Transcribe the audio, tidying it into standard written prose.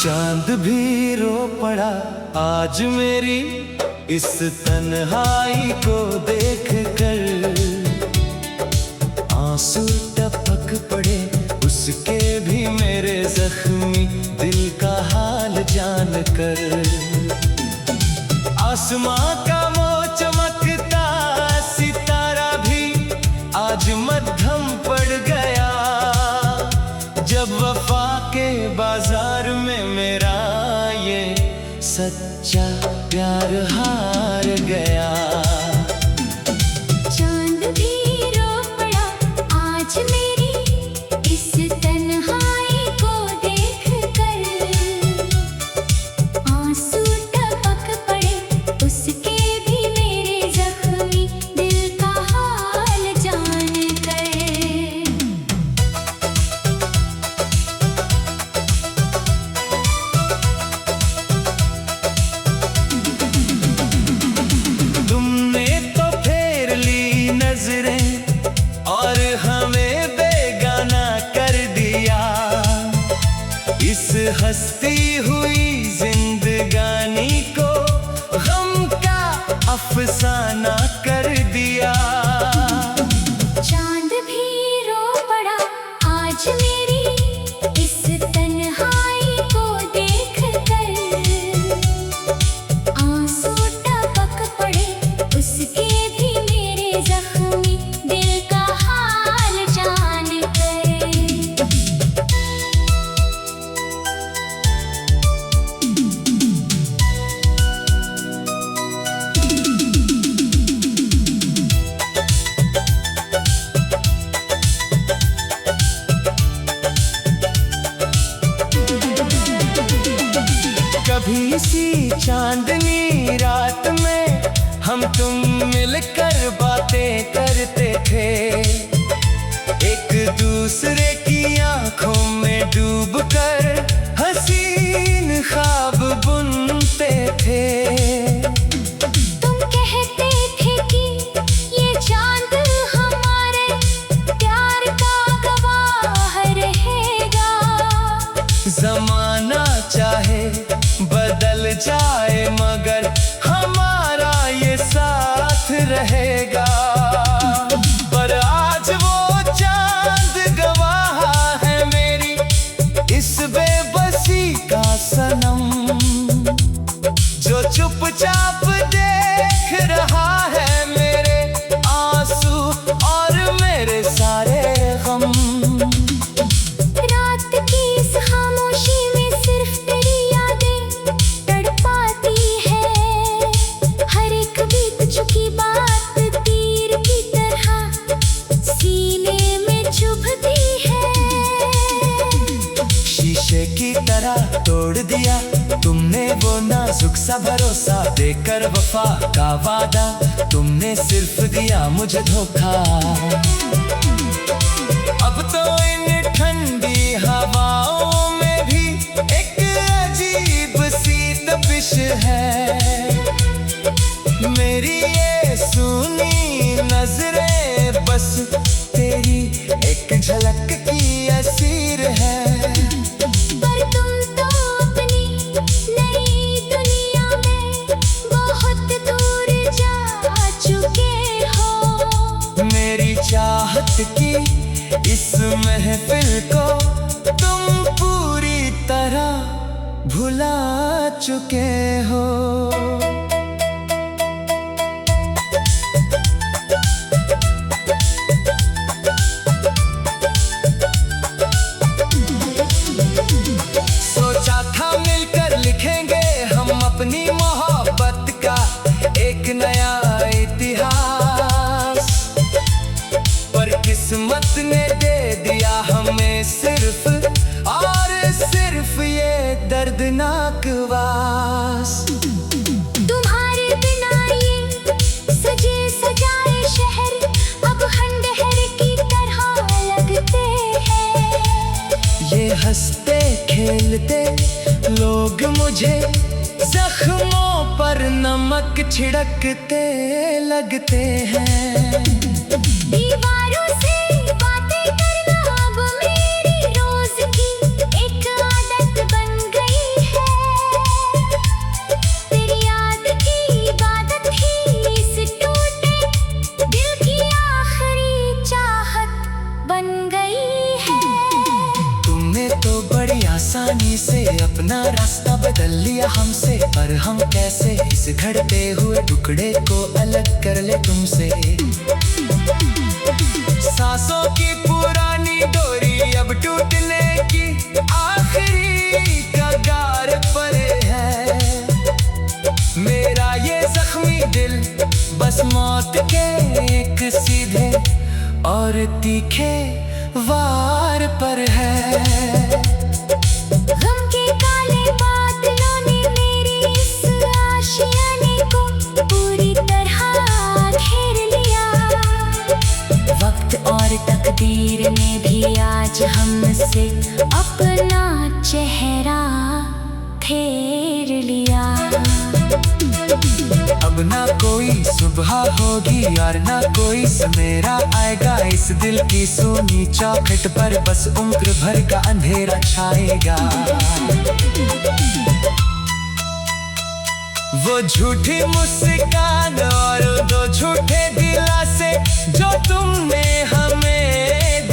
चांद भी रो पड़ा आज मेरी इस तन्हाई को देख कर। आंसू टपक पड़े उसके भी मेरे जख्मी दिल का हाल जान कर। आसमां का वो चमकता सितारा भी आज मद्धम पड़ गया। जब वफा के बाजार में मेरा ये सच्चा प्यार हार गया। चांद भी रो पड़ा आज मेरी इस तन्हाई को देख कर। आंसू टपक पड़े उसके भी मेरे जख्मी दिल का हाल जान कर। तुमने तो फेर ली नजरें और हमें बेगाना कर दिया। इस हंसती हुई जिंदगानी को गम का अफसाना कर दिया। चांद भी रो पड़ा आज मेरी इस तन्हाई को देख कर। आंसू टपक पड़े उसके भी मेरे जख्मी दिल का हाल जान कर। कभी इसी चांदनी रात में हम तुम मिलकर बातें करते थे। एक दूसरे की आंखों में डूबकर हसीन ख्वाब बुनते थे। तुम कहते थे कि ये चांद हमारे प्यार का गवाह रहेगा। जमाना चाहे बदल जाए मगर हमारा ये साथ रहेगा। पर आज वो चांद गवाह है मेरी इस बेबसी का सनम। जो चुपचाप देख रहा है मेरे आंसू और मेरे सारे गम। रात की इस खामोशी में सिर्फ तेरी यादें तड़पाती है। हर एक बीत चुकी बात तीर की तरह सीने में चुभती है। शीशे की तरह तोड़ दिया तुमने वो नाजुक सा भरोसा देकर वफा का वादा। तुमने सिर्फ दिया मुझे धोखा। अब तो इन ठंडी हवाओं में भी एक अजीब सी तपिश है। मेरी ये सूनी नजरें बस तेरी एक झलक की असीर है। पर तुम तो अपनी नई दुनिया में बहुत दूर जा चुके हो। मेरी चाहत की इस महफिल को तुम पूरी तरह भुला चुके हो। सोचा था मिलकर लिखेंगे हम अपनी मोहब्बत का एक नया इतिहास। पर किस्मत ने दे दिया हमें सिर्फ और सिर्फ ये दर्दनाक वास। तुम्हारे बिना ये सजे सजाए शहर अब खंडहर की तरह लगते हैं। ये हंसते खेलते लोग मुझे जख्मों पर नमक छिड़कते लगते हैं। दीवारों से बातें करना अब मेरी रोज की एक आदत बन गई बन गई है। तुमने तो बड़ी आसानी से अपना रास्ता बदल लिया हमसे, पर हम कैसे इस घड़ते हुए टुकड़े को अलग कर ले तुमसे। सांसों की पुरानी डोरी अब टूटने की आखिरी कगार पर है। मेरा ये जख्मी दिल बस मौत के एक सीधे और तीखे वार पर है। गम के काले बादलों ने मेरी इस आशियाने को पूरी तरह घेर लिया। वक्त और तकदीर ने भी आज हमसे अपना चेहरा फेर लिया। अब ना कोई सुबह होगी और ना कोई सवेरा आएगा, इस दिल की सूनी चौखट पर बस उम्र भर का अंधेरा छाएगा। वो झूठी मुस्कान और दो झूठे दिलासे जो तुमने हमें